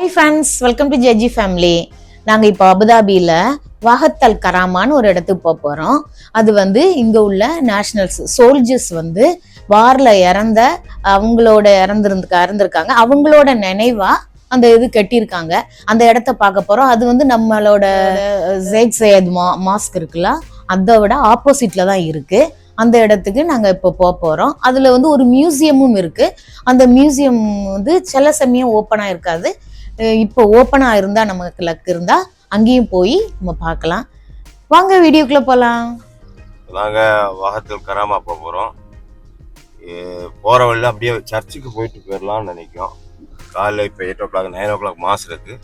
Hi friends, welcome to JG family. நாங்க இப்போ அபுதாபியில வாஹத் அல் கராமான்னு ஒரு இடத்துக்கு போக போறோம். அது வந்து இங்க உள்ள நேஷனல்ஸ் சோல்ஜர்ஸ் வந்து வார்ல இறந்திருக்காங்க. அவங்களோட நினைவா அந்த இது கட்டியிருக்காங்க. அந்த இடத்த பார்க்க போறோம். அது வந்து நம்மளோட ஜெய்க் சையத் மாஸ்க் இருக்குல்ல, அதோட ஆப்போசிட்ல தான் இருக்கு. அந்த இடத்துக்கு நாங்க இப்போ போக போறோம். அதுல வந்து ஒரு மியூசியமும் இருக்கு. அந்த மியூசியம் வந்து சில சமயம் ஓப்பனா இருக்காது. இப்போ ஓப்பனா இருந்தா நமக்கு லக் இருந்தா அங்கேயும் போய் நம்ம பார்க்கலாம். வாங்க வீடியோக்குள்ள போலாம். நாங்க வாஹத் அல் கராமா போறோம். போற வழியில அப்படியே சர்ச்சுக்கு போயிட்டு போயிடலாம்னு நினைக்கிறோம். காலைல இப்போ 8 o'clock 9 o'clock மாஸ் இருக்கு.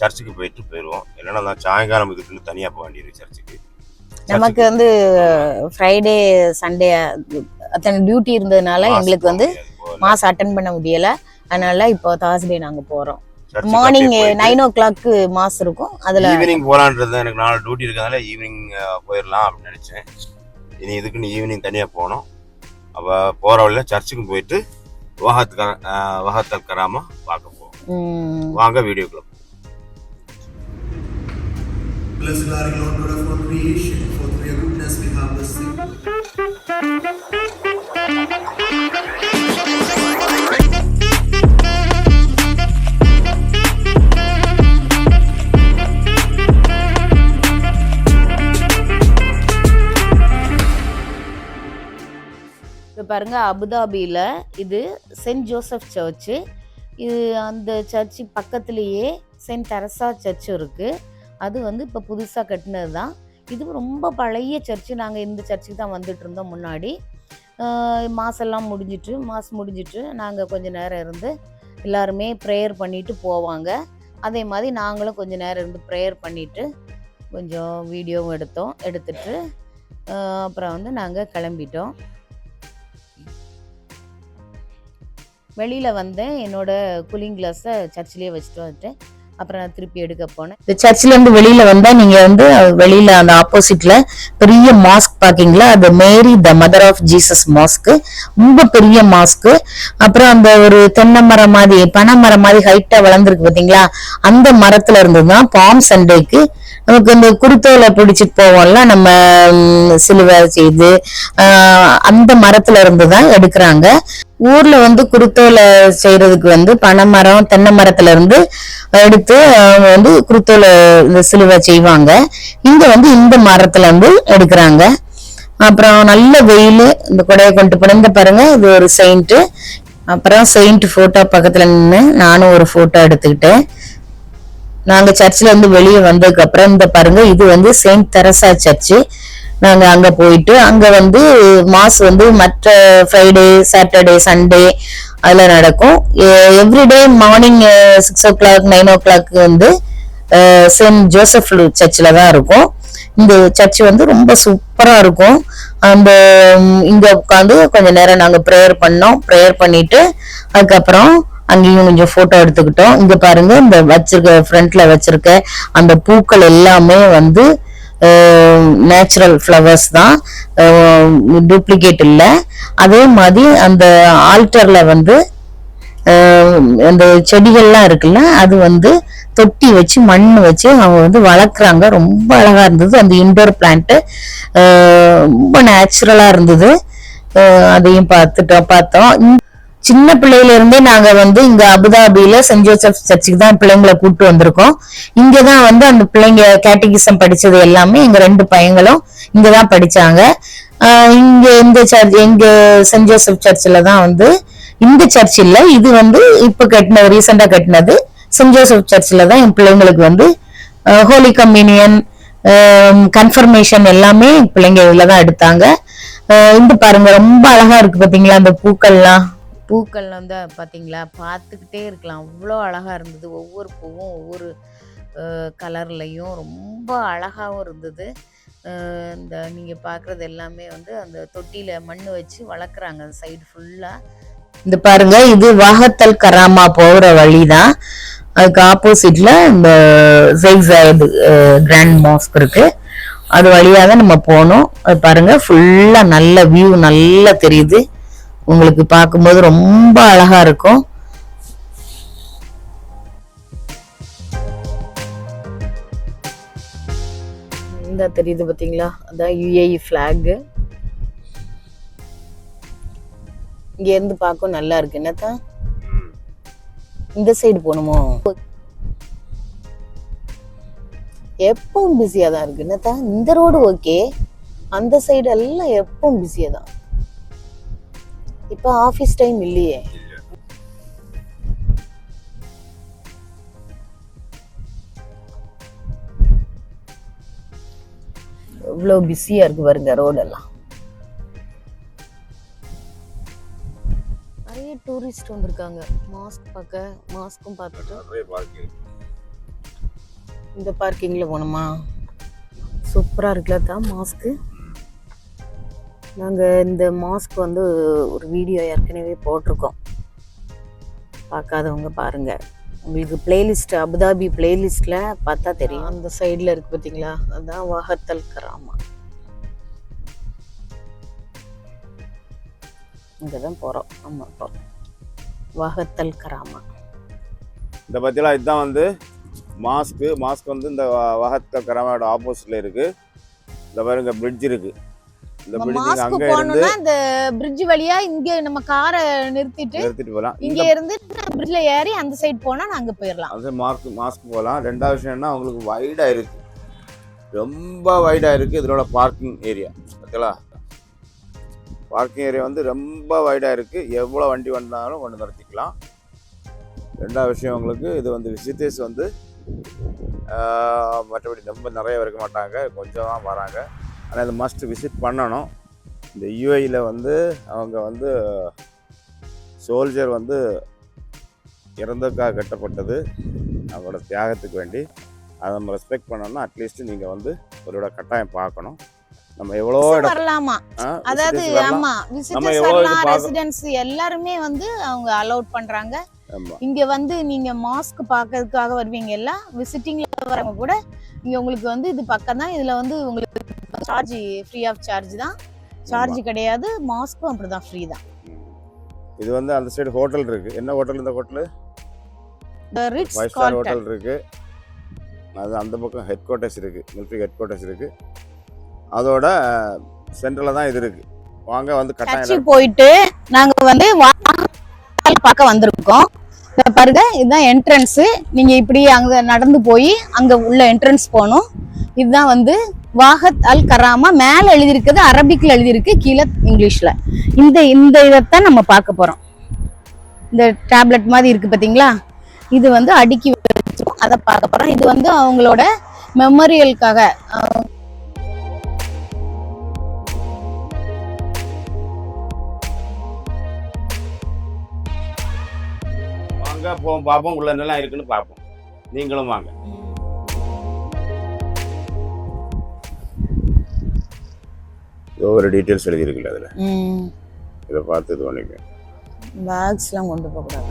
சர்ச்சுக்கு போயிட்டு போயிடுவோம். இல்லைன்னா நான் சாயங்காலம் இதுக்குன்னு தனியா போக வேண்டியிருக்கு சர்ச்சுக்கு. நமக்கு வந்து ஃப்ரைடே சண்டே அத்தனை டியூட்டி இருந்ததுனால எங்களுக்கு வந்து மாஸ் அட்டன் பண்ண முடியல. அதனால இப்போ தார்ஸ்டே நாங்க போறோம். மார்னிங் 9 o'clock மாஸ் இருக்கும். அதுல ஈவினிங் போலான்றது எனக்கு நாளை டியூட்டி இருக்கிறதுனால ஈவினிங் போயிடலாம் அப்படின்னு நினைச்சேன். இனி இதுக்குன்னு ஈவினிங் தனியா போனோம். அப்ப போற வழியில சர்ச்சுக்கு போயிட்டு வாஹத் அல் கராமா பார்க்க போவோம். வாங்க வீடியோக்குள்ள. Blessed are you, Lord God of all creation, for through your goodness we have received. பாருங்க, அபுதாபியில இது சென்ட் ஜோசப் சர்ச்சு. இது அந்த சர்ச்சு பக்கத்துலேயே சென்ட் தெரசா சர்ச்சும் இருக்கு. அது வந்து இப்போ புதுசாக கட்டினது தான். இது ரொம்ப பழைய சர்ச்சு. நாங்கள் இந்த சர்ச்சுக்கு தான் வந்துட்டு இருந்தோம் முன்னாடி. மாஸ் முடிஞ்சிட்டு நாங்கள் கொஞ்சம் நேரம் இருந்து எல்லாருமே ப்ரேயர் பண்ணிட்டு போவாங்க. அதே மாதிரி நாங்களும் கொஞ்சம் நேரம் இருந்து ப்ரேயர் பண்ணிட்டு கொஞ்சம் வீடியோவும் எடுத்துட்டு அப்புறம் வந்து நாங்கள் கிளம்பிட்டோம். வெளியில் வந்தேன். என்னோட கூலிங் கிளாஸை சர்ச்சிலேயே வச்சுட்டு வந்துட்டேன். அப்புறம் நான் திருப்பி எடுக்க போனேன். இந்த சர்ச்சில் இருந்து வெளியில வந்தா நீங்க வந்து வெளியில அந்த ஆப்போசிட்ல பெரிய மாஸ்க் பாக்கீங்களா, அது Mary the mother of Jesus mosque. ரொம்ப பெரிய மாஸ்க். அப்புறம் அந்த ஒரு தென்னை மரம் மாதிரி பனை மரம் மாதிரி ஹைட்டா வளர்ந்துருக்கு பாத்தீங்களா, அந்த மரத்துல இருந்துதான் பாம் சண்டேக்கு நமக்கு இந்த குருத்தோலை பிடிச்சிட்டு போவோம்ல நம்ம சிலுவை செய்து, அந்த மரத்துல இருந்துதான் எடுக்கிறாங்க. ஊர்ல வந்து குருத்தோலை செய்யறதுக்கு வந்து பனைமரம் தென்னை மரத்துல இருந்து எடுத்து வந்து குருத்தோலை இந்த சிலுவை செய்வாங்க. இங்க வந்து இந்த மரத்துல இருந்து எடுக்கிறாங்க. அப்புறம் நல்ல வெயில். இந்த கொடையை கொண்டு போன பாருங்க, இது ஒரு செயின்ட். அப்புறம் செயின்ட் போட்டோ பக்கத்துல நின்று நானும் ஒரு போட்டோ எடுத்துக்கிட்டேன். நாங்க சர்ச்சில் இருந்து வெளியே வந்ததுக்கு அப்புறம் இந்த பாருங்க, இது வந்து செயின்ட் தெரசா சர்ச்சு. நாங்க அங்க போயிட்டு அங்க வந்து மாஸ் வந்து மற்ற ஃப்ரைடே சாட்டர்டே சண்டே அதுல நடக்கும். எவ்ரிடே மார்னிங் 6 o'clock 9 o'clock வந்து சென்ட் ஜோசப் சர்ச்சில் தான் இருக்கும். இந்த சர்ச் வந்து ரொம்ப சூப்பரா இருக்கும். அந்த இங்க உட்காந்து கொஞ்ச நேரம் நாங்க ப்ரேயர் பண்ணிட்டு அதுக்கப்புறம் அங்கேயும் கொஞ்சம் போட்டோ எடுத்துக்கிட்டோம். இங்க பாருங்க, இந்த ஃப்ரண்ட்ல வச்சிருக்க அந்த பூக்கள் எல்லாமே வந்து நேச்சுரல் ஃப்ளவர்ஸ் தான், டூப்ளிகேட் இல்லை. அதே மாதிரி அந்த ஆல்டர்ல வந்து அந்த செடிகள்லாம் இருக்குல்ல, அது வந்து தொட்டி வச்சு மண் வச்சு அவங்க வந்து வளர்க்குறாங்க. ரொம்ப அழகா இருந்தது. அந்த இன்டோர் பிளான்ட் ரொம்ப நேச்சுரலா இருந்தது. அதையும் பார்த்தோம். சின்ன பிள்ளையில இருந்தே நாங்க வந்து இங்க அபுதாபியில சென்ட் ஜோசப் சர்ச்சுக்கு தான் பிள்ளைங்களை கூப்பிட்டு வந்திருக்கோம். இங்கதான் வந்து அந்த பிள்ளைங்க கேட்டகிசம் படிச்சது எல்லாமே எங்க 2 பையங்களும் இங்கதான் படிச்சாங்க. இங்க இந்த சர்ச் எங்க சென்ட் ஜோசப் சர்ச்சில் தான் வந்து, இந்த சர்ச் இல்ல, இது வந்து இப்ப கட்டினது, ரீசெண்டா கட்டினது சென்ட் ஜோசப் சர்ச்சில் தான் என் பிள்ளைங்களுக்கு வந்து ஹோலி கம்யூனியன் கன்ஃபர்மேஷன் எல்லாமே பிள்ளைங்க இதுலதான் எடுத்தாங்க. இந்த பாருங்க, ரொம்ப அழகா இருக்கு பாத்தீங்களா அந்த பூக்கள் வந்து பாத்தீங்களா, பார்த்துக்கிட்டே இருக்கலாம். அவ்வளோ அழகா இருந்தது. ஒவ்வொரு பூவும் ஒவ்வொரு கலர்லையும் ரொம்ப அழகாவும் இருந்தது. இந்த நீங்க பாக்குறது எல்லாமே வந்து அந்த தொட்டியில மண் வச்சு வளர்க்குறாங்க அந்த சைடு ஃபுல்லா. இந்த பாருங்க, இது வாஹத் அல் கராமா போகிற வழிதான். அதுக்கு ஆப்போசிட்ல இந்த ஜெய்க் சையத் கிராண்ட் மாஸ்க் இருக்கு. அது வழியாக நம்ம போனோம். அது பாருங்க, ஃபுல்லா நல்ல வியூ நல்லா தெரியுது. உங்களுக்கு பார்க்கும்போது ரொம்ப அழகா இருக்கும். சின்னதா தெரியுது பாத்தீங்களா, அதான் UAE flag. இங்க இருந்து பார்க்க நல்லா இருக்கு என்னத்தா. இந்த சைடு போகணுமோ? எப்பவும் பிஸியா தான் இருக்கு என்னத்தா. இந்த ரோடு ஓகே, அந்த சைடு எல்லாம் எப்பவும் பிஸியா தான். இப்ப ஆபீஸ் டைம் இல்லையே. எவ்வளவு பிஸியா இருக்கு பாருங்க ரோடெல்லாம். நிறைய டூரிஸ்ட் வந்திருக்காங்க மாஸ்க் பார்க்க. மாஸ்க்கும் பார்த்துட்டு இந்த பார்க்கிங்ல போனோமா, சூப்பரா இருக்குல்ல தான் மாஸ்க்கு. நாங்க இந்த மாஸ்க் வந்து ஒரு வீடியோ ஏற்கனவே போட்டிருக்கோம், பார்க்காதவங்க பாருங்க. உங்களுக்கு பிளேலிஸ்ட், அபுதாபி பிளேலிஸ்ட்ல பார்த்தா தெரியும். அந்த சைடுல இருக்கு பாத்தீங்களா, அதான் வாஹத் அல் கராமா. இங்கதான் போறோம். ஆமா போறோம் வாஹத் அல் கராமா. இந்த பத்திலாம் இதுதான் வந்து மாஸ்க் வந்து இந்த வாஹத் அல் கராமாவோட ஆப்போசிட்ல இருக்கு. இந்த பாருங்க பிரிட்ஜ் இருக்கு. இந்த பிரிட்ஜ் அங்க இருந்து அந்த பிரிட்ஜ் வழியா இங்க நம்ம காரை நிறுத்திட்டு போலாம். இங்க இருந்து பிரிட்ஜ்ல ஏறி அந்த சைடு போனா நாங்க போயிடலாம். அது மாஸ்க் போலாம். ரெண்டாவது விஷயம்னா உங்களுக்கு வைடா இருக்கு, ரொம்ப வைடா இருக்கு. இதோட பார்க்கிங் ஏரியா ஓகேங்களா, பார்க்கிங் ஏரியா வந்து ரொம்ப வைடா இருக்கு. எவ்வளோ வண்டி வந்தாலும் கொண்டு நிறுத்திக்கலாம். ரெண்டாவது விஷயம், உங்களுக்கு இது வந்து விசிட்டர்ஸ் வந்து மற்றபடி ரொம்ப நிறைய இருக்க மாட்டாங்க, கொஞ்சம் தான் வராங்க. ஆனால் இது மஸ்ட் விசிட் பண்ணணும். இந்த யூஏஇயில் வந்து அவங்க வந்து சோல்ஜர் வந்து இறந்ததுக்காக கட்டப்பட்டது, அவங்களோட தியாகத்துக்கு வேண்டி. அதை நம்ம ரெஸ்பெக்ட் பண்ணோம்னா அட்லீஸ்ட் நீங்கள் வந்து ஒரு கட்டாயம் பார்க்கணும். நம்ம எவ்வளோ வரலாமா, அதாவது ஆமா விசிட்டர்ஸ் வரலாம், ரெசிடென்ட்ஸ் எல்லாருமே வந்து அவங்க அலோட் பண்றாங்க. இங்க வந்து நீங்க மாஸ்க் பார்க்கிறதுக்காக வருவீங்க, எல்லாம் விசிட்டிங்ல வரவங்க கூட இங்க உங்களுக்கு வந்து இது பக்கம் தான். இதுல வந்து உங்களுக்கு சார்ஜ் ஃப்ரீ ஆஃப் சார்ஜ் தான், சார்ஜ் கிடையாது. மாஸ்க்கும் அப்படிதான் ஃப்ரீ தான். இது வந்து அந்த சைடு ஹோட்டல் இருக்கு. என்ன ஹோட்டல் இந்த ஹோட்டல்? தி ரிட்ஸ் 5 ஸ்டார் ஹோட்டல் இருக்கு. அது அந்த பக்கம் ஹெட் குவார்ட்டர்ஸ் இருக்கு, மிலிட்டரி ஹெட் குவார்ட்டர்ஸ் இருக்கு. அதோட சென்டர்ல தான் இது இருக்கு. வாங்க வந்து கட்டாயம் போயிட்டு நாங்க வந்து பார்க்க வந்திருக்கோம். பாருங்க, இதுதான் என்ட்ரன்ஸ். நீங்க இப்படி அங்க நடந்து போய் அங்க உள்ள என்ட்ரன்ஸ் போகணும். இதுதான் வந்து வாஹத் அல் கராமா. மேல எழுதியிருக்குது அரபிக்ல எழுதியிருக்கு, கீழே இங்கிலீஷ்ல. இந்த இதைத்தான் நம்ம பார்க்க போறோம். இந்த டேப்லெட் மாதிரி இருக்கு பாத்தீங்களா, இது வந்து அடுக்கி வச்சோம், அதை பார்க்க போறோம். இது வந்து அவங்களோட மெமோரியலுக்காக. வாங்க போவோம், பார்ப்போம் உள்ள என்னெல்லாம் இருக்குன்னு பார்ப்போம். நீங்களும் வாங்க. ஒவ்வொரு டீட்டெயில்ஸ் எழுதியிருக்குல்ல அதில், இதை பார்த்து இது பண்ணிக்க. பேக்ஸ்லாம் கொண்டு போகக்கூடாது.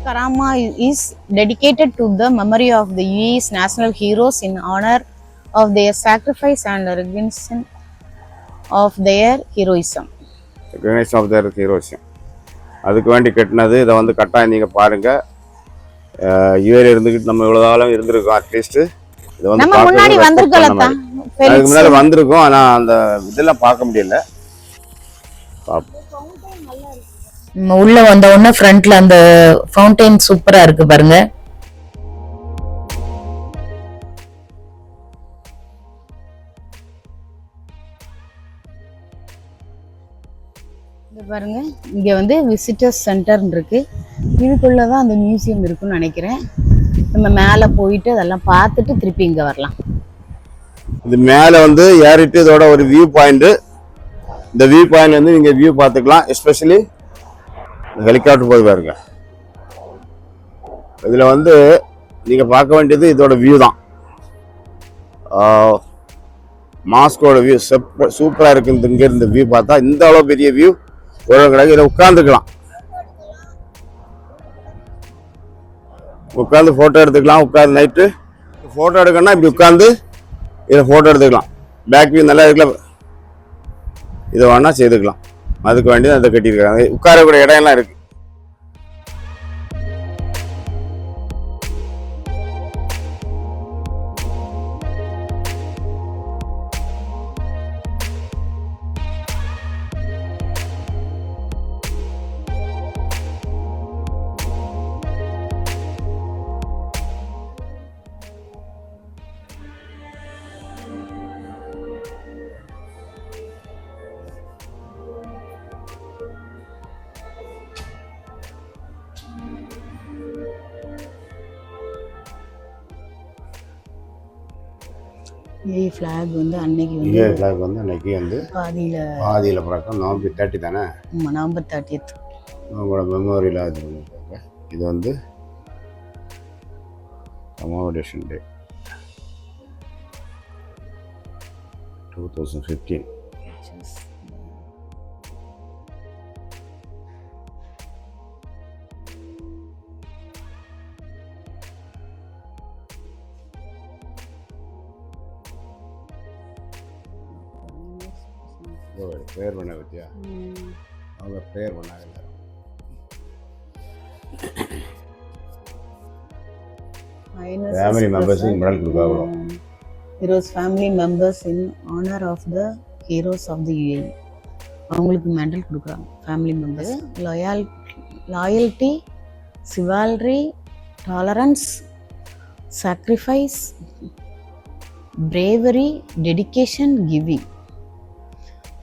Karama is dedicated to the memory of the UAE's national heroes in honor of their sacrifice and recognition of their heroism. Recognition of their heroism. அதுக்கு வேண்டி கட்டினது. இதை வந்து கட்டாயம் நீங்கள் பாருங்கள். யூஏல இருந்துக்கிட்டு நம்ம இவ்வளோ காலம் இருந்திருக்கோம். அட்லீஸ்ட் இதை வந்து முன்னாடி வந்திருக்கோம், அதுக்கு முன்னாடி வந்திருக்கோம். ஆனால் அந்த இதெல்லாம் பார்க்க முடியல. உள்ள வந்த உடனே ஃப்ரண்ட்ல அந்த ஃபவுண்டைன் சூப்பரா இருக்கு பாருங்க. பாருங்க, இங்க வந்து விசிட்டர்ஸ் சென்டர் இருக்கு. இதுக்குள்ளதான் அந்த மியூசியம் இருக்குன்னு நினைக்கிறேன். நம்ம மேல போயிட்டு அதெல்லாம் பார்த்துட்டு திருப்பி இங்க வரலாம். இது மேல வந்து ஏறிட்டு இதோட ஒரு வியூ பாயிண்ட். இந்த வியூ பாயிண்ட் வந்து நீங்க வியூ பார்த்துக்கலாம். எஸ்பெஷலி ஹெலிகாப்டர் போய் பாருங்க. இதுல வந்து நீங்க பார்க்க வேண்டியது இதோட வியூ தான். மாஸ்கோட வியூ சூப்பரா இருக்கு. இங்க இருந்து வியூ பார்த்தா இந்த அளவு பெரிய வியூ ஒரு கிடையாது. இதில் உட்காந்துக்கலாம், உட்காந்து ஃபோட்டோ எடுத்துக்கலாம். உட்காந்து நைட்டு ஃபோட்டோ எடுக்கணும்னா இப்படி உட்காந்து இதில் ஃபோட்டோ எடுத்துக்கலாம். பேக் வியூ நல்லா இருக்குல்ல, இதை வேணா செய்துக்கலாம். அதுக்கு வேண்டி அதை கட்டியிருக்காங்க. உட்காரக்கூடிய இடம் எல்லாம் இருக்கு. UAE flag வந்து அன்னைக்கு வந்து யூஏ ஃப்ளாக் வந்து அன்னைக்கு வந்து பாதியில் பிறக்கும். நவம்பர் 30 தானே, நவம்பர் 30th. அவங்களோட மெமோரியலாக இது பண்ணியிருக்காங்க. இது வந்து அமாவடேஷன் டே 2015. ப்ரேயர் பண்ண பற்றியா, அவங்க ப்ரேயர் பண்ணாங்க எல்லாரும். ஃபேமிலி மெம்பர்ஸுக்கு மெடல் கொடுக்காங்களோ. Heroes family members in honour of the heroes of the UAE. அவங்களுக்கு மெடல் கொடுக்குறாங்க family members. Loyalty, chivalry, tolerance, sacrifice, bravery, dedication, giving.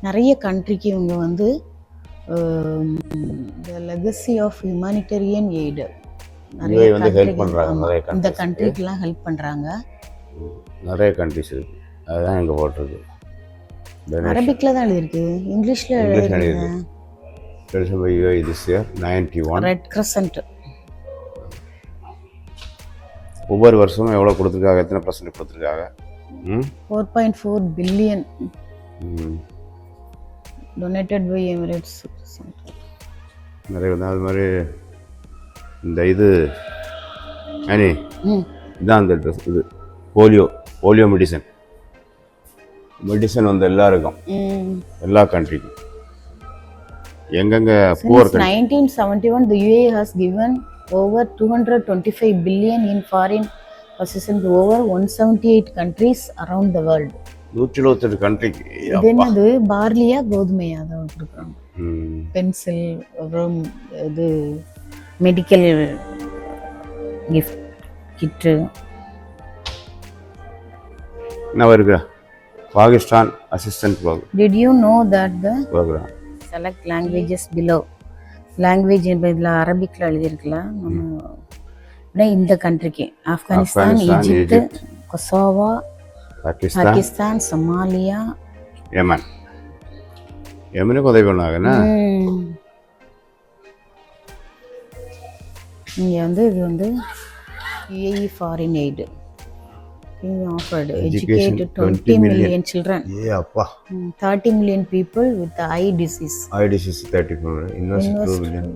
நிறைய கண்ட்ரிக்கு இவங்க வந்து the legacy of humanitarian aid நிறைய ஹெல்ப் பண்ணுறாங்க. இந்த கண்ட்ரிக்கெலாம் ஹெல்ப் பண்ணுறாங்க. நிறைய கண்ட்ரிஸ் இருக்குது, அதுதான் இங்கே போட்டிருக்கு. அரபிக்கில் தான் எழுதியிருக்கு, இங்கிலீஷில் எழுதியிருக்கு. ரெட் கிரசன்ட் ஒவ்வொரு வருஷமும் எவ்வளோ கொடுத்துருக்காங்க, எத்தனை % கொடுத்துருக்காங்க? 4.4 பில்லியன் டொனேட்டட் பை எமிரேட்ஸ். நிறைய வந்து அது மாதிரி இந்த இது அனி இதுதான் அந்த ட்ரெஸ். இது போலியோ மெடிசன் வந்து எல்லாருக்கும், எல்லா கண்ட்ரிக்கும், எங்கெங்க poor. 1971 the UAE has given over 225 billion in foreign assistance to over 178 countries around the world. 178 கண்ட்ரிக்கு. இது என்னது, பார்லியா கோதுமையா தான் கொடுக்குறாங்க. பென்சில், அப்புறம் இது மெடிக்கல் கிஃப்ட் கிட்டு. என்ன இருக்கு, Pakistan assistant program. Did you know that the program select languages below language இதில் அரபிக்கில் எழுதியிருக்குல்ல, நம்ம இந்த கண்ட்ரிக்கு Afghanistan, Egypt, Kosovo, Pakistan, Somalia, யமனுக்கு உதவி பண்ணாங்கன்னா. இங்கே வந்து இது வந்து UAE foreign aid offered educate 20 million children. 30 million people with eye disease. 30 million. Invest 2 million.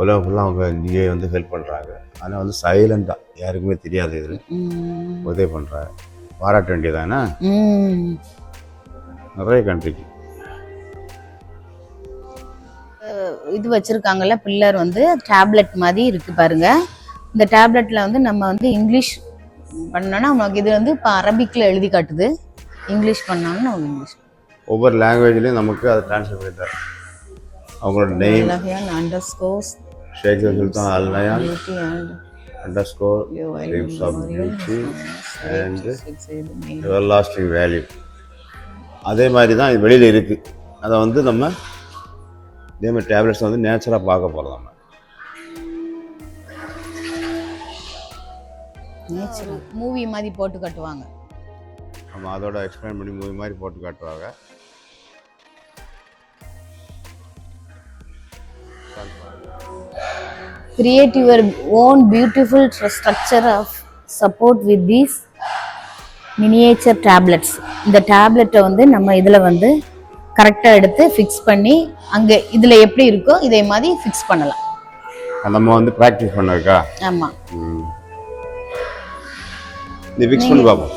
உலகம் ஃபுல்லாக அவங்க இங்கே வந்து ஹெல்ப் பண்ணுறாங்க. ஆனால் வந்து சைலண்டாக, யாருக்குமே தெரியாது, இதில் உதவி பண்ணுறாங்க. பாராட்ட வேண்டியதானே நிறைய கண்ட்ரிக்கு. இது வச்சுருக்காங்கல்ல பில்லர் வந்து டேப்லெட் மாதிரி இருக்குது பாருங்க. இந்த டேப்லெட்டில் வந்து நம்ம வந்து இங்கிலீஷ் பண்ணோன்னா நமக்கு இது வந்து இப்போ அரபிக்கில் எழுதி காட்டுது, இங்கிலீஷ் பண்ணாலும் நம்ம இங்கிலீஷ். ஒவ்வொரு லாங்குவேஜ்லேயும் நமக்கு அதை ட்ரான்ஸ்ஃபர் பண்ணி தரேன். அவங்களோட name underscore Sheikh Sultan Al Nahyan underscore lives of beauty and everlasting value. அதே மாதிரி தான் இது வெளியில் இருக்குது. அதை வந்து நம்ம இதே மாதிரி டேப்லெட்ஸ் வந்து நேச்சராக பார்க்க போகிறோம். நம்ம நேச்சுரல் மூவி மாதிரி போட்டு காட்டுவாங்க. நம்ம அதோட எக்ஸ்பிளைன் பண்ணி மூவி மாதிரி போட்டு காட்டுவாங்க. Create your own beautiful structure of support with these miniature tablets. இந்த டேப்லெட்டை வந்து நம்ம இதில் வந்து கரெக்டாக எடுத்து ஃபிக்ஸ் பண்ணி அங்கே இதில் எப்படி இருக்கோ இதே மாதிரி ஃபிக்ஸ் பண்ணலாம். நம்ம வந்து ப்ராக்டிஸ் பண்ணக்கா. ஆமாம், இது ஃபிக்ஸ் பண்ணி பார்ப்போம்.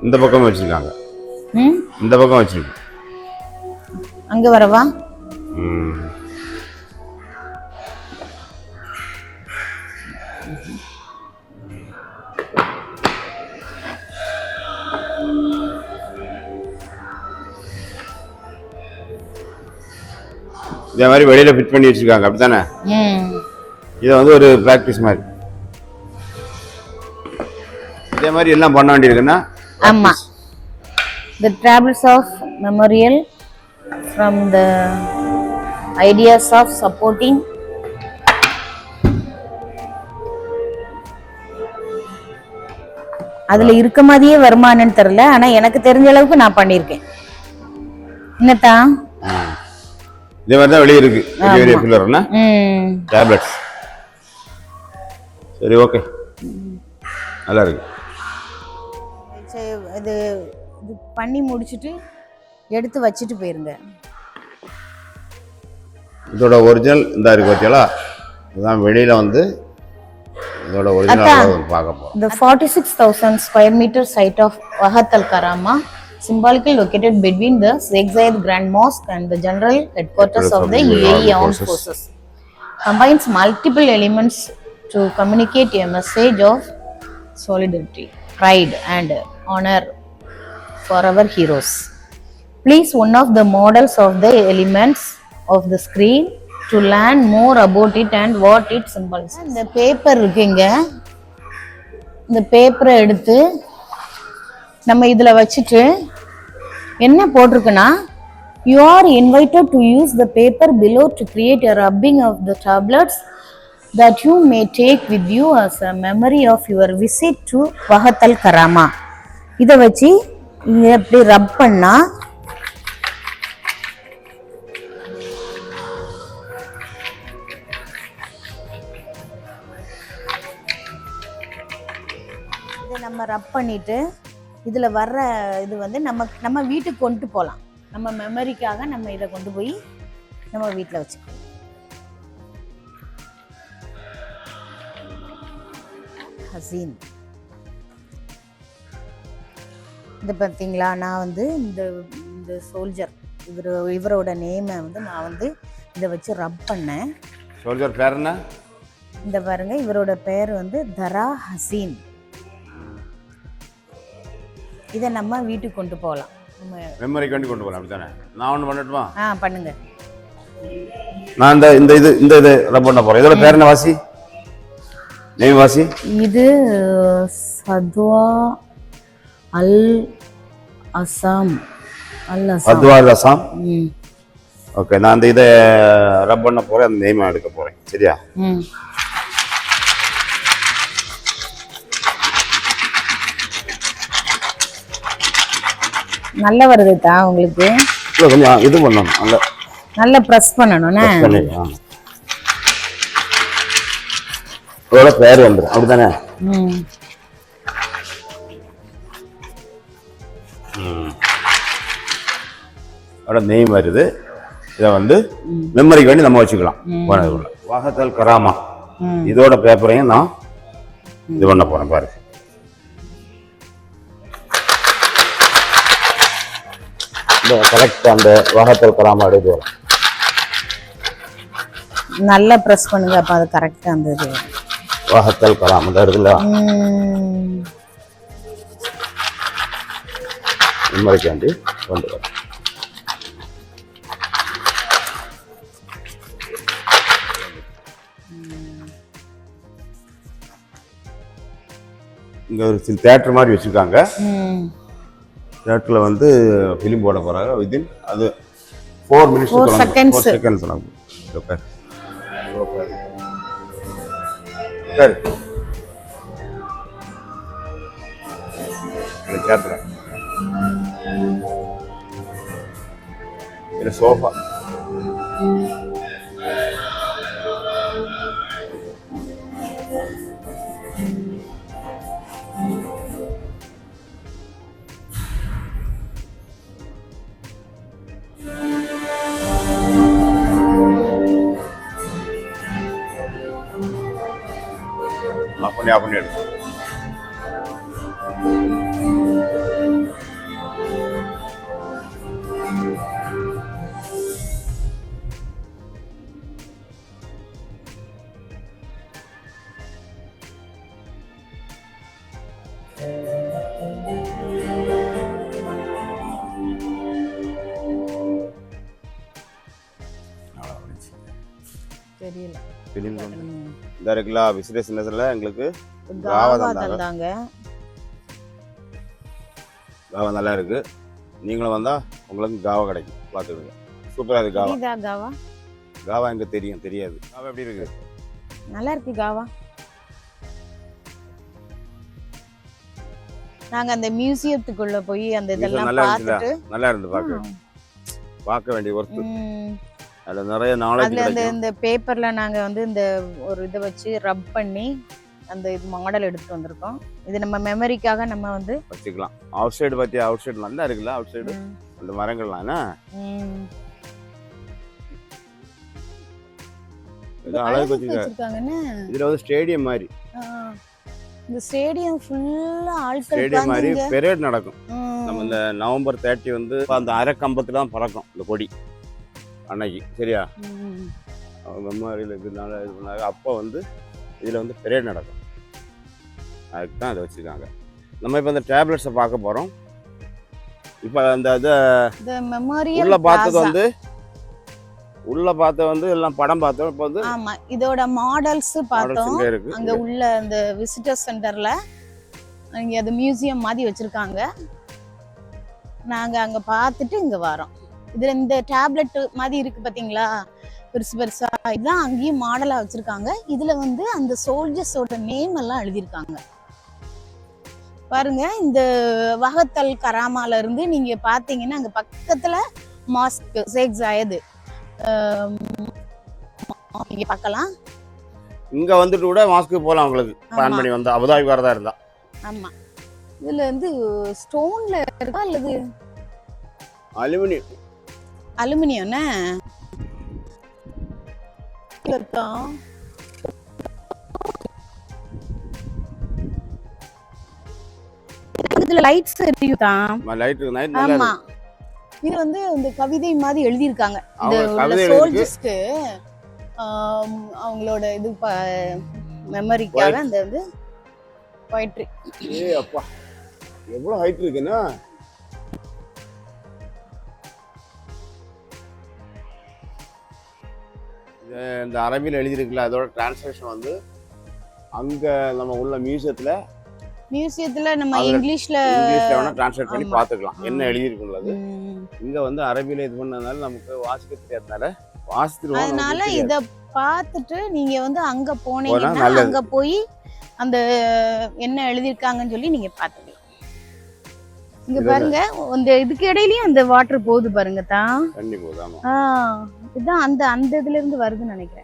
இந்த பக்கம் வச்சுருக்காங்க, இந்த பக்கம் வச்சுருக்கு. அங்கே வரவா? இதே மாதிரி வெளியில் ஃபிட் பண்ணி வச்சுருக்காங்க, அப்படி தானே? இதை வந்து ஒரு ப்ராக்டிஸ் மாதிரி இதே மாதிரி எல்லாம் பண்ண வேண்டியிருக்குன்னா. ஆமாம், the tablets of memorial from the ideas of supporting அதுல இருக்க மாதிரியே வருமானன்னு தெரியல, ஆனா எனக்கு தெரிஞ்ச அளவுக்கு நான் பண்ணிருக்கேன். என்னத்தா இதே மாதிரி தான் வெளியே இருக்கு, பெரிய பெரிய பில்லர்னா டேப்லெட்ஸ். சரி, ஓகே, நல்லா இருக்கு. இது இது பண்ணி முடிச்சுட்டு எடுத்து வச்சுட்டு போயிருங்க. இதோட ஒரிஜினல் இந்த இருக்கு பார்த்தீங்களா, இதுதான் வெளியில வந்து இதோட ஒரிஜினல் பார்க்க போறோம். The 46,000 square meter site of Wahat Al Karama, symbolically located between the Sheikh Zayed Grand Mosque and the general headquarters of the UAE Armed Forces, combines multiple elements to communicate a message of solidarity, pride and honor for our heroes. Please one of the models of the elements of the screen to learn more about it and what it symbolizes. இந்த paper இருக்குங்க, இந்த பேப்பரை எடுத்து நம்ம இதுல வச்சுட்டு என்ன போட்டிருக்குன்னா, you are invited to use the paper below to create a rubbing of the tablets that you may take with you as a memory of your visit to Wahat Al Karama. இதை வச்சு இதை எப்படி ரப் பண்ணா இதை நம்ம ரப் பண்ணிட்டு இதில் வர்ற இது வந்து நம்ம வீட்டுக்கு கொண்டு போகலாம். நம்ம மெமரிக்காக நம்ம இதை கொண்டு போய் நம்ம வீட்டில் வச்சுக்கலாம். ஹசீன், இது பார்த்தீங்களா, நான் வந்து இந்த சோல்ஜர் இவரோட நேமை வந்து நான் வந்து இதை வச்சு ரப் பண்ணேன். சோல்ஜர் பேர் என்ன? இந்த பாருங்க, இவரோட பேர் வந்து தரா ஹசீன். இதை நம்ம வீட்டுக்கு கொண்டு போகலாம், நம்ம மெமரி கொண்டு போகலாம். அப்படித்தானே? நான் ஒன்று பண்ணட்டுமா? பண்ணுங்க. நான் இந்த இது ரப் பண்ண போகிறேன். இதோட பேர் என்ன வாசி? நேம் வாசி. இது சத்வா அல் அசாம். சத்வா அல் அசாம். ஓகே, நான் அந்த இதை ரப் பண்ண போகிறேன், அந்த நேம் எடுக்க போகிறேன். சரியா? நல்லா வருதுதா உங்களுக்கு? கொஞ்சம் இது பண்ணணும், நல்லா ப்ரெஸ் பண்ணணும். அதோட பேர் வந்துடும். அப்படித்தானே? அதோட நேம் வருது. இதை வந்து மெமரிக்கு வேண்டி நம்ம வச்சுக்கலாம். வஹத் அல் கராமா இதோட பேப்பரையும் நான் இது பண்ண போறேன். பாரு, கரெக்ட் அந்த வஹத் அல் கராமா எடுத்து வரும். நல்லா பிரஸ் பண்ணுங்க, அப்ப அது கரெக்டா அந்த இது வஹத் அல் கராமா தான் இருக்குல்ல. மெமரிக்காண்டி கொண்டு வரும். இங்க ஒரு சில தியேட்டர் மாதிரி வச்சிருக்காங்க. தியேட்டர்ல வந்து ஃபிலிம் போட போறாங்க. வித்தின் அது 4 minutes 4 seconds ஆகும். ஓகே சரி, இந்த தியேட்டர் இந்த சோஃபா பண்ணி எடுக்கும். தெரியல. இந்த இருக்குல்ல விசிட்டேஷன்ல எங்களுக்கு காவா தந்தாங்க. காவா நல்லா இருக்கு. நீங்களும் வந்தா உங்களுக்கு காவா கிடைக்கும், பார்த்துடுங்க. சூப்பரா இருக்கு காவா. காவா காவா எங்க தெரியாது. காவா எப்படி இருக்கு? நல்லா இருக்கு காவா. நாங்க அந்த மியூசியத்துக்குள்ள போய் அந்த இதெல்லாம் நல்லா பார்த்துட்டு நல்லா இருந்து பார்க்க வேண்டிய ஒர்த்து. அதுல நிறைய நாலேஜ் அதுல அந்த கிடைக்கும். இந்த பேப்பர்ல நாங்க வந்து இந்த ஒரு இதை வச்சு ரப் பண்ணி அந்த இது மாடல் எடுத்துட்டு வந்திருக்கோம். இது நம்ம மெமரிக்காக நம்ம வந்து வச்சுக்கலாம். அவுட் சைடு பார்த்தியா, அவுட் சைடு நல்லா இருக்குல்ல, அவுட் சைடு அந்த மரங்கள்லாம் என்ன ஏதோ அழகு வச்சிருக்காங்கன்னு. இதுல வந்து ஸ்டேடியம் மாதிரி, இந்த ஸ்டேடியம் ஃபுல்லா ஆட்கள் ஸ்டேடியம் மாதிரி உட்கார்ந்து பெரேட் நடக்கும். நம்ம இந்த நவம்பர் 30 வந்து அந்த அரை கம்பத்துல தான் பறக்கும் இந்த கொடி அன்னைக்கு, சரியா? மெமரியில் இதனால இது பண்ணாங்க. அப்போ வந்து இதில் வந்து பெரேட் நடக்கும். அதுக்கு தான் அதை வச்சுருக்காங்க. நம்ம இப்போ அந்த டேப்லெட்ஸை பார்க்க போகிறோம். இப்போ அந்த இதை உள்ள பார்த்தது வந்து எல்லாம் படம் பார்த்தோம். இப்போ வந்து ஆமா, இதோட மாடல்ஸ் பார்த்தோம். இங்கே இருக்கு. அங்க உள்ள அந்த விசிட்டர் சென்டர்ல அங்க அது மியூசியம் மாதிரி வச்சிருக்காங்க. நாங்க அங்க பார்த்துட்டு இங்க வரோம். இதுல இந்த டேப்லெட் மாதிரி இருக்கு பாத்தீங்களா, பெருசு பெருசா, இதுதான் அங்கேயும் மாடலா வச்சிருக்காங்க. இதுல வந்து அந்த சோல்ஜர்ஸோட நேம் எல்லாம் எழுதியிருக்காங்க பாருங்க. இந்த வஹத்தல் கராமால இருந்து நீங்க பாத்தீங்கன்னா அங்க பக்கத்துல மாஸ்க் ஷேக் ஜாயத் நீங்க பார்க்கலாம். இங்க வந்துட்டு கூட மாஸ்க்கு போலாம் உங்களுக்கு பிளான் பண்ணி வந்தா, அபுதாபி வரதா இருந்தா. ஆமா, இதுல வந்து ஸ்டோன்ல இருக்கா அல்லது அலுமினியம்? அலுமினியம்னா இதுல லைட்ஸ் எரியுதா? லைட் நைட் நல்லா ஆமா, இது வந்து இந்த கவிதை மாதிரி எழுதி இருக்காங்க. இந்த சோல்ஜர்ஸ்க்கு அவங்களோட இது மெமரிக்காக அந்த வந்து போயிட்ரி. ஏய் அப்பா, எவ்வளவு ஹைட் இருக்குன்னா! இந்த அரபியில் எழுதியிருக்குல்ல, அதோட டிரான்ஸ்லேஷன் வந்து அங்க நம்ம உள்ள மியூசியத்துல நம்ம இங்கிலீஷ்ல வேணா டிரான்ஸ்லேட் பண்ணி பார்த்துக்கலாம் என்ன எழுதியிருக்குள்ளது. இங்க வந்து அரபியில இது பண்ணதுனால நமக்கு வாசிக்க தெரியாதனால வாசித்துருவோம். அதனால இத பார்த்துட்டு நீங்க வந்து அங்க போனீங்கன்னா அங்க போய் அந்த என்ன எழுதியிருக்காங்கன்னு சொல்லி நீங்க பார்த்துக்கலாம். இங்க பாருங்க, இந்த இதுக்கு இடையிலயும் அந்த வாட்டர் போகுது பாருங்க தான். தண்ணி போகுது. ஆமா, இதுதான் அந்த இதுல இருந்து வருதுன்னு நினைக்கிறேன்.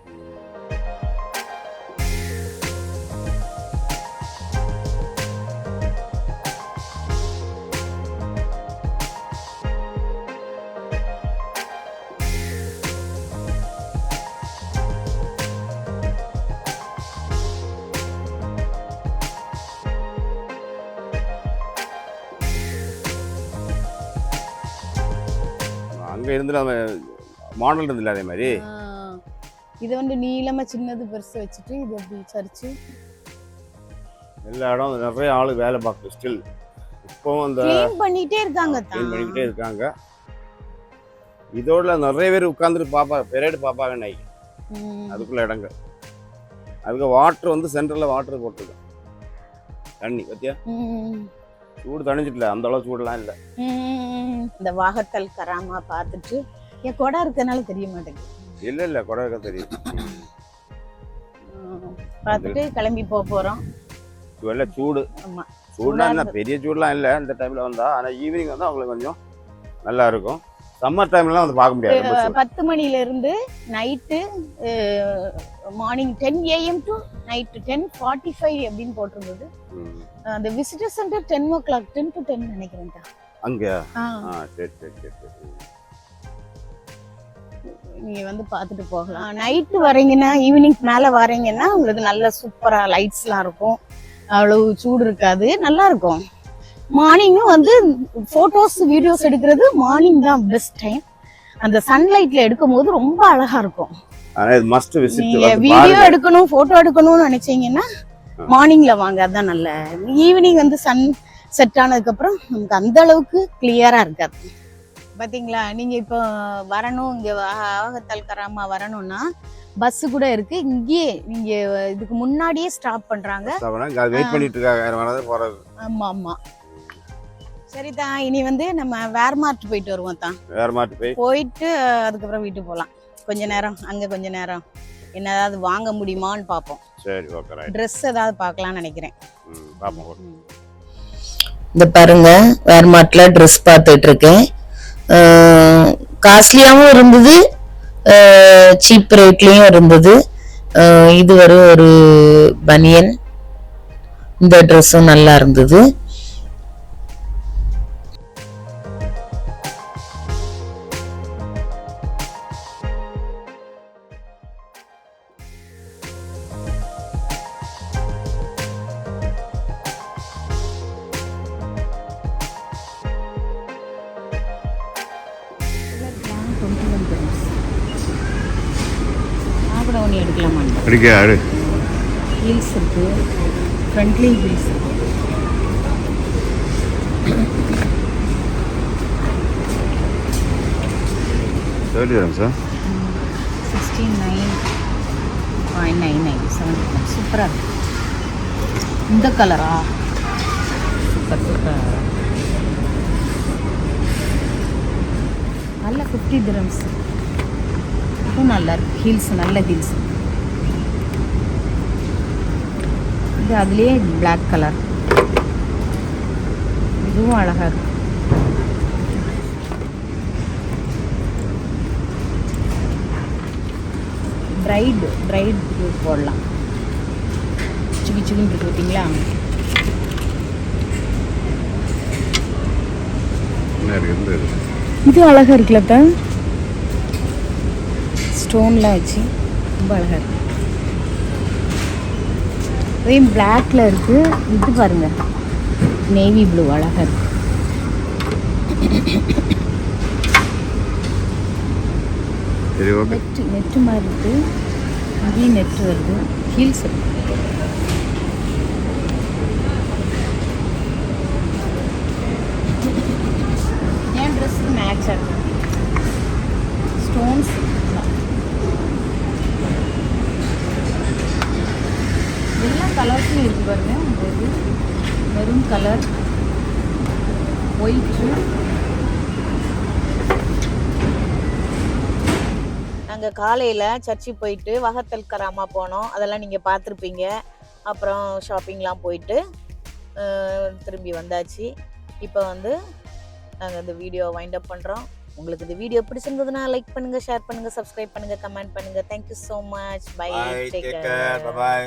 அங்க இருந்து நம்ம மாடல் இருந்தில்ல அதே மாதிரி. இது வந்து நீளமா சின்னது பெருசு வச்சுட்டு இது அப்படி சரிச்சு எல்லா இடம் நிறைய ஆளு வேலை பார்க்க ஸ்டில் இப்போவும் அந்த க்ளீன் பண்ணிட்டே இருக்காங்க. க்ளீன் பண்ணிக்கிட்டே இருக்காங்க. இதோட நிறைய பேர் உட்கார்ந்துட்டு பாப்பாங்க, பெரேடு பாப்பாங்க நைட். அதுக்குள்ள இடங்க அதுக்கு வாட்டர் வந்து சென்டர்ல வாட்டர் போட்டுருக்கோம். தண்ணி பத்தியா சூடு தணிஞ்சிட்டல, அந்த அளவு சூடுலாம் இல்லை. இந்த வாகத்தல் கராமா பார்த்துட்டு என் கொடை இருக்கனால தெரிய மாட்டேங்குது. இல்ல கொடை இருக்க தெரியும். பார்த்துட்டு கிளம்பி போறோம். வெள்ள சூடு. ஆமா, சூடுனா என்ன பெரிய சூடுலாம் இல்லை இந்த டைம்ல வந்தா. ஆனா ஈவினிங் வந்து அவங்களுக்கு கொஞ்சம் நல்லா இருக்கும். சம்மர் டைம்லாம் வந்து பார்க்க முடியாது. 10 மணில இருந்து night morning 10 AM to night 10:45 அப்படின்னு போட்டிருந்தது. அந்த விசிட்டர் சென்டர் 10 o'clock 10 to 10 நினைக்கிறேன் அங்க. சரி சரி சரி சரி. நீங்க வந்து பார்த்துட்டு போகலாம். நைட்டு வரீங்கன்னா, ஈவினிங் மேல வரீங்கன்னா உங்களுக்கு நல்ல சூப்பரா லைட்ஸ்லாம் இருக்கும். அவ்வளவு சூடு இருக்காது, நல்லா இருக்கும். மார்னிங்கும் வந்து போட்டோஸ் வீடியோஸ் எடுக்கிறது மார்னிங் தான் பெஸ்ட் டைம். அந்த சன்லைட்ல எடுக்கும் போது ரொம்ப அழகா இருக்கும். வீடியோ எடுக்கணும், போட்டோ எடுக்கணும்னு நினைச்சீங்கன்னா மார்னிங்ல வாங்க, அதான் நல்ல. ஈவினிங் வந்து சன் செட் ஆனதுக்கு அப்புறம் நமக்கு அந்த அளவுக்கு கிளியரா இருக்காது. பாத்தீங்களா, நீங்க இப்போ வரணும், இங்க வாகத்தல் கராமா வரணும்னா பஸ் கூட இருக்கு. இங்கே நீங்க இதுக்கு முன்னாடியே ஸ்டாப் பண்றாங்க. வெயிட் பண்ணிட்டு இருக்காங்க. ஆமா ஆமா. சரிதான், இனி வந்து நம்ம வேர்மார்ட் போயிட்டு வருவோம் தான். வேர்மார்ட் போயிட்டு அதுக்கப்புறம் வீட்டுக்கு போகலாம். கொஞ்ச நேரம் அங்க கொஞ்ச நேரம் என்ன ஏதாவது வாங்க முடியுமான்னு பார்ப்போம். சரி, ஓகே. ட்ரெஸ் ஏதாவது பார்க்கலாம்னு நினைக்கிறேன். இந்த பாருங்க வேர்மார்ட்ல ட்ரெஸ் பார்த்துட்டு இருக்கேன். காஸ்ட்லியாகவும் இருந்தது, சீப் ரேட்லேயும் இருந்தது. இது ஒரு பனியன். இந்த ட்ரெஸ்ஸும் நல்லா இருந்தது. நான் கூட ஒன்று எடுக்கலாமா? ஹீல்ஸ் இருக்கு, ஃப்ரண்ட்லேயும் ஹீல்ஸ் இருக்கு. சார் 69.99 சூப்பராக இருக்கு. இந்த கலரா சூப்பர் சூப்பர். நல்ல 50 dirhams. இதுவும் நல்லா இருக்கு. ஹீல்ஸ் நல்ல ஹீல்ஸ். இது அதுலேயே பிளாக் கலர். இதுவும் அழகாக இருக்கு. பிரைட் போடலாம். சுக்கி சுக்கின்னு இருக்கு பார்த்தீங்களா? இது அழகாக இருக்குல்லப்ப, ஸ்டோன்லாம் வச்சு ரொம்ப அழகாக இருக்கு. அதே பிளாக்ல இருக்கு. இது பாருங்க, நேவி ப்ளூ அழகாக இருக்கு. நெட்டு மாதிரி இருக்கு. இங்கேயும் நெட்டு வருது. ஹீல்ஸ் இருக்கு. என் ட்ரெஸ்ஸுக்கு மேட்ச் ஆகும். ஸ்டோன்ஸ் எல்லா கலர்ஸும் இருக்கு பாருங்க. இது மெரூன் கலர், ஒயிட்டு. நாங்கள் காலையில் சர்ச்சு போயிட்டு வஹத்தல் கராமா போனோம். அதெல்லாம் நீங்கள் பார்த்துருப்பீங்க. அப்புறம் ஷாப்பிங்லாம் போயிட்டு திரும்பி வந்தாச்சு. இப்போ நாங்கள் இந்த வீடியோ வைண்ட் அப் பண்ணுறோம். உங்களுக்கு இந்த வீடியோ பிடிச்சிருந்ததுன்னா லைக் பண்ணுங்கள், ஷேர் பண்ணுங்கள், சப்ஸ்கிரைப் பண்ணுங்கள், கமெண்ட் பண்ணுங்கள். Thank you so much. Bye. Take care. By.